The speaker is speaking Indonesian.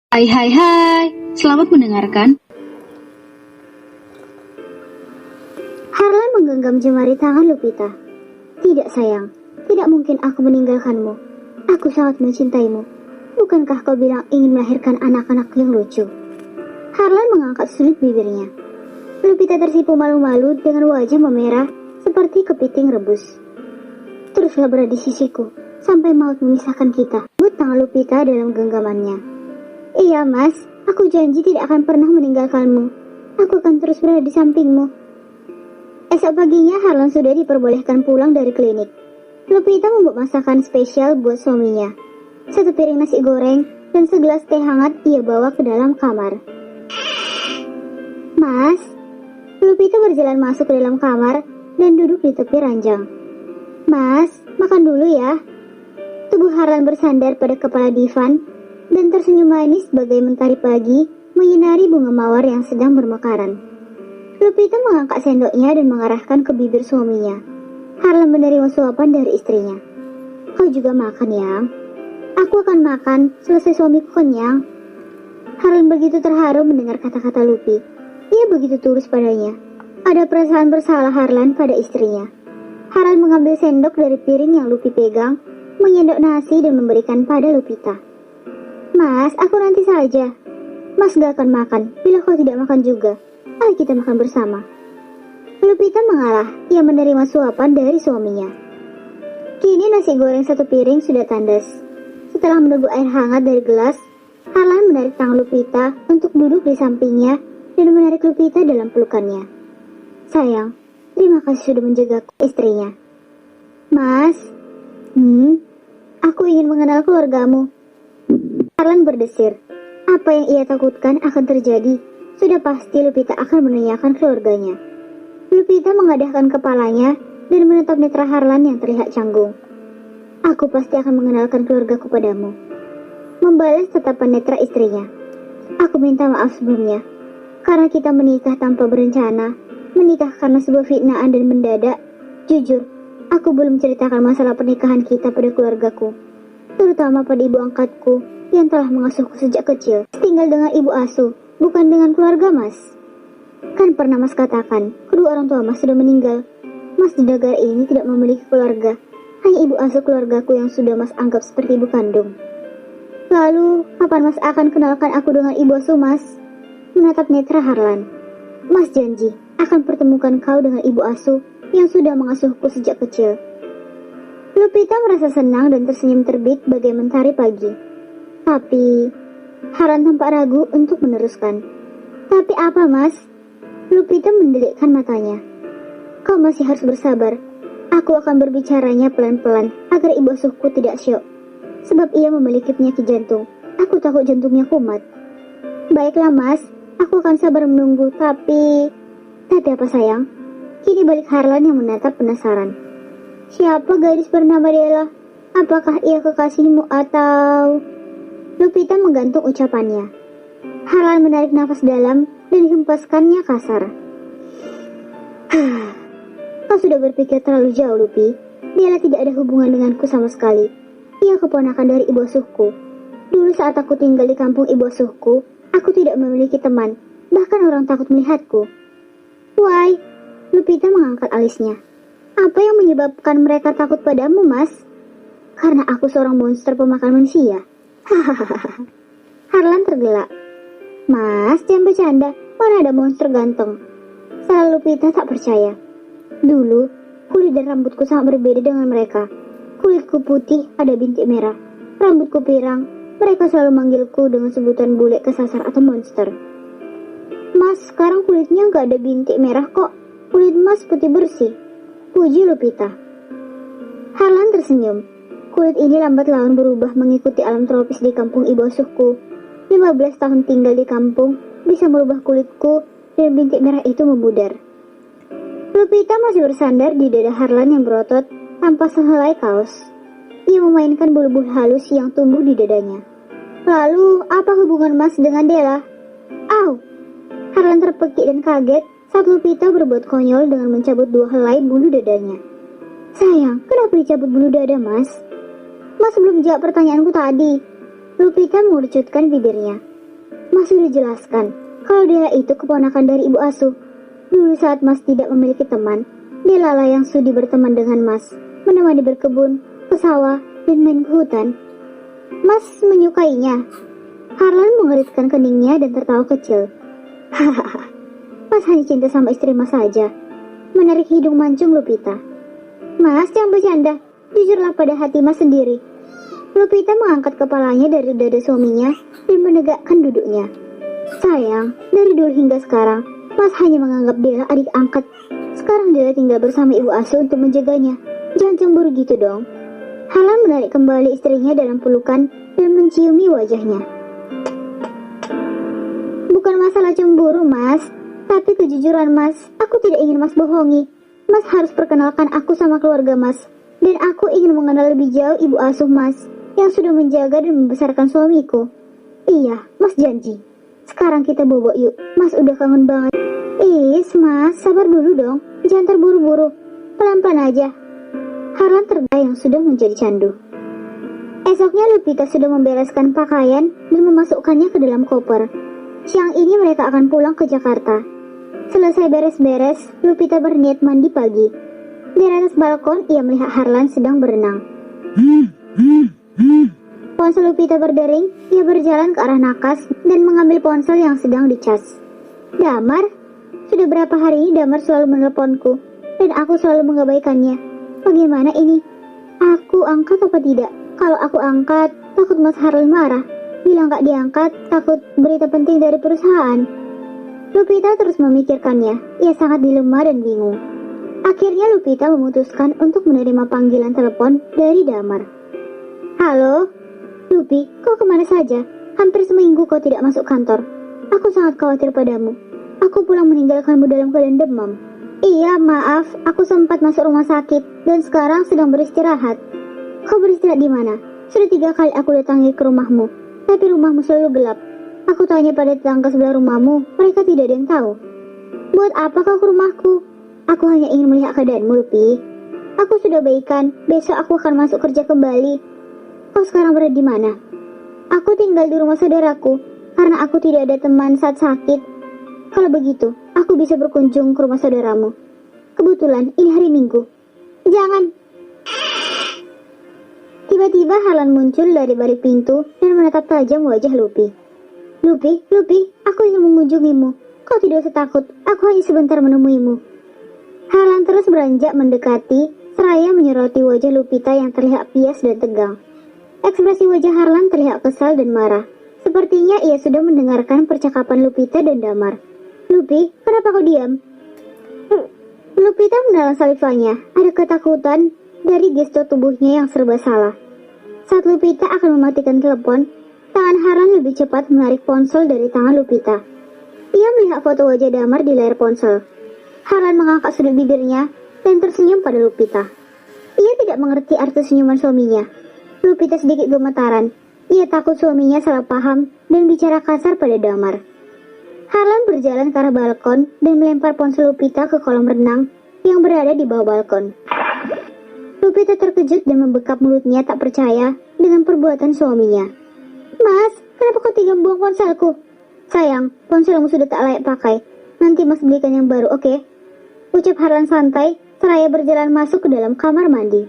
Hai, selamat mendengarkan. Harlan menggenggam jemari tangan Lupita. Tidak sayang, tidak mungkin aku meninggalkanmu. Aku sangat mencintaimu. Bukankah kau bilang ingin melahirkan anak-anak yang lucu? Harlan mengangkat sudut bibirnya. Lupita tersipu malu-malu dengan wajah memerah seperti kepiting rebus. Teruslah berada di sisiku sampai maut memisahkan kita. But tangan Lupita dalam genggamannya. Iya mas, aku janji tidak akan pernah meninggalkanmu. Aku akan terus berada di sampingmu. Esok paginya Harlan sudah diperbolehkan pulang dari klinik. Lupita membuat masakan spesial buat suaminya. Satu piring nasi goreng dan segelas teh hangat ia bawa ke dalam kamar. Mas, Lupita berjalan masuk ke dalam kamar dan duduk di tepi ranjang. Mas, makan dulu ya. Tubuh Harlan bersandar pada kepala divan dan tersenyum manis bagai mentari pagi menyinari bunga mawar yang sedang bermekaran. Lupita mengangkat sendoknya dan mengarahkan ke bibir suaminya. Harlan menerima suapan dari istrinya. Kau juga makan ya? Aku akan makan selesai suamiku kenyang. Harlan begitu terharu mendengar kata-kata Lupi. Ia begitu tulus padanya. Ada perasaan bersalah Harlan pada istrinya. Harlan mengambil sendok dari piring yang Lupi pegang, menyendok nasi dan memberikan pada Lupita. Mas, aku nanti saja. Mas gak akan makan bila kau tidak makan juga. Ayo kita makan bersama. Lupita mengalah. Ia menerima suapan dari suaminya. Kini nasi goreng satu piring sudah tandas. Setelah menunggu air hangat dari gelas, Harlan menarik tangan Lupita untuk duduk di sampingnya dan menarik Lupita dalam pelukannya. Sayang, terima kasih sudah menjagaku, istrinya. Mas, aku ingin mengenal keluargamu. Harlan berdesir. Apa yang ia takutkan akan terjadi. Sudah pasti Lupita akan menanyakan keluarganya. Lupita mengadahkan kepalanya dan menatap netra Harlan yang terlihat canggung. Aku pasti akan mengenalkan keluargaku padamu. Membalas tatapan netra istrinya. Aku minta maaf sebelumnya. Karena kita menikah tanpa berencana. Menikah karena sebuah fitnaan dan mendadak. Jujur, aku belum menceritakan masalah pernikahan kita pada keluargaku. Terutama pada ibu angkatku yang telah mengasuhku sejak kecil. Tinggal dengan ibu asuh, bukan dengan keluarga mas. Kan pernah mas katakan, kedua orang tua mas sudah meninggal. Mas di negara ini tidak memiliki keluarga. Hanya ibu asuh keluargaku yang sudah mas anggap seperti ibu kandung. Lalu, kapan mas akan kenalkan aku dengan ibu asuh mas? Menatap netra Harlan. Mas janji akan pertemukan kau dengan ibu asuh yang sudah mengasuhku sejak kecil. Lupita merasa senang dan tersenyum terbit bagai mentari pagi. Tapi, Harlan tampak ragu untuk meneruskan. Tapi apa mas? Lupita mendelikkan matanya. Kau masih harus bersabar. Aku akan berbicaranya pelan-pelan agar ibu asuhku tidak syok. Sebab ia memiliki penyakit jantung. Aku takut jantungnya kumat. Baiklah mas, aku akan sabar menunggu. Tapi apa sayang? Kini balik Harlan yang menatap penasaran. Siapa gadis bernama Della? Apakah ia kekasihmu atau... Lupita menggantung ucapannya. Harlan menarik nafas dalam dan dihempaskannya kasar. Kau sudah berpikir terlalu jauh, Lupi. Della tidak ada hubungan denganku sama sekali. Ia keponakan dari ibu asuhku. Dulu saat aku tinggal di kampung ibu asuhku, aku tidak memiliki teman. Bahkan orang takut melihatku. Why? Lupita mengangkat alisnya. Apa yang menyebabkan mereka takut padamu, mas? Karena aku seorang monster pemakan manusia. Hahaha. Harlan tergelak. Mas, jangan bercanda. Mana ada monster ganteng? Salah Lupita tak percaya. Dulu, kulit dan rambutku sangat berbeda dengan mereka. Kulitku putih, ada bintik merah. Rambutku pirang. Mereka selalu manggilku dengan sebutan bule kesasar atau monster. Mas, sekarang kulitnya gak ada bintik merah kok. Kulit mas putih bersih. Puji Lupita. Harlan tersenyum. Kulit ini lambat laun berubah mengikuti alam tropis di kampung ibu asuhku. 15 tahun tinggal di kampung bisa merubah kulitku dan bintik merah itu memudar. Lupita masih bersandar di dada Harlan yang berotot tanpa sehelai kaos. Ia memainkan bulu-bulu halus yang tumbuh di dadanya. Lalu, apa hubungan mas dengan Della? Au! Harlan terpekik dan kaget saat Lupita berbuat konyol dengan mencabut 2 helai bulu dadanya. Sayang, kenapa dicabut bulu dada mas? Mas belum jawab pertanyaanku tadi. Lupita mengerucutkan bibirnya. Mas sudah jelaskan kalau dia itu keponakan dari ibu asuh. Dulu saat Mas tidak memiliki teman, dialah yang sudi berteman dengan Mas, menemani berkebun, ke sawah, dan main ke hutan. Mas menyukainya. Harlan mengeritkan keningnya dan tertawa kecil. Hahaha, Mas hanya cinta sama istri Mas saja. Menarik hidung mancung Lupita. Mas, jangan bercanda. Jujurlah pada hati Mas sendiri. Lupita mengangkat kepalanya dari dada suaminya dan menegakkan duduknya. Sayang, dari dulu hingga sekarang, Mas hanya menganggap dia adik angkat. Sekarang dia tinggal bersama ibu asuh untuk menjaganya. Jangan cemburu gitu dong. Harlan menarik kembali istrinya dalam pelukan dan menciumi wajahnya. Bukan masalah cemburu, Mas. Tapi kejujuran, Mas. Aku tidak ingin Mas bohongi. Mas harus perkenalkan aku sama keluarga Mas. Dan aku ingin mengenal lebih jauh ibu asuh Mas, yang sudah menjaga dan membesarkan suamiku. Iya, Mas janji. Sekarang kita bobo yuk. Mas udah kangen banget. Mas, sabar dulu dong. Jangan terburu-buru. Pelan-pelan aja. Harlan tertawa yang sudah menjadi candu. Esoknya Lupita sudah membereskan pakaian dan memasukkannya ke dalam koper. Siang ini mereka akan pulang ke Jakarta. Selesai beres-beres, Lupita berniat mandi pagi. Di atas balkon, ia melihat Harlan sedang berenang. Ponsel Lupita berdering, ia berjalan ke arah Nakas dan mengambil ponsel yang sedang dicas. Damar? Sudah berapa hari ini Damar selalu menelponku, dan aku selalu mengabaikannya. Bagaimana ini? Aku angkat apa tidak? Kalau aku angkat, takut Mas Harlan marah. Bilang gak diangkat, takut berita penting dari perusahaan. Lupita terus memikirkannya. Ia sangat dilema dan bingung. Akhirnya Lupita memutuskan untuk menerima panggilan telepon dari Damar. Halo? Lupi, kau kemana saja? Hampir seminggu kau tidak masuk kantor. Aku sangat khawatir padamu. Aku pulang meninggalkanmu dalam keadaan demam. Iya, maaf, aku sempat masuk rumah sakit dan sekarang sedang beristirahat. Kau beristirahat di mana? Sudah 3 kali aku datangi ke rumahmu, tapi rumahmu selalu gelap. Aku tanya pada tetangga sebelah rumahmu, mereka tidak ada yang tahu. Buat apa kau ke rumahku? Aku hanya ingin melihat keadaanmu, Lupi. Aku sudah baikan, besok aku akan masuk kerja kembali. Kau sekarang berada di mana? Aku tinggal di rumah saudaraku, karena aku tidak ada teman saat sakit. Kalau begitu, aku bisa berkunjung ke rumah saudaramu. Kebetulan ini hari Minggu. Jangan. Tiba-tiba Harlan muncul dari balik pintu dan menatap tajam wajah Lupi. Lupi, aku ingin mengunjungimu. Kau tidak usah takut, aku hanya sebentar menemuimu. Harlan terus beranjak mendekati, seraya menyoroti wajah Lupita yang terlihat pias dan tegang. Ekspresi wajah Harlan terlihat kesal dan marah. Sepertinya ia sudah mendengarkan percakapan Lupita dan Damar. Lupi, kenapa kau diam? Lupita menelan salivanya. Ada ketakutan dari gestur tubuhnya yang serba salah. Saat Lupita akan mematikan telepon, tangan Harlan lebih cepat menarik ponsel dari tangan Lupita. Ia melihat foto wajah Damar di layar ponsel. Harlan mengangkat sudut bibirnya dan tersenyum pada Lupita. Ia tidak mengerti arti senyuman suaminya. Lupita sedikit gemetaran. Ia takut suaminya salah paham dan bicara kasar pada Damar. Harlan berjalan ke arah balkon dan melempar ponsel Lupita ke kolam renang yang berada di bawah balkon. Lupita terkejut dan membekap mulutnya tak percaya dengan perbuatan suaminya. Mas, kenapa kau tega buang ponselku? Sayang, ponselmu sudah tak layak pakai. Nanti Mas belikan yang baru, oke? Ucap Harlan santai, seraya berjalan masuk ke dalam kamar mandi.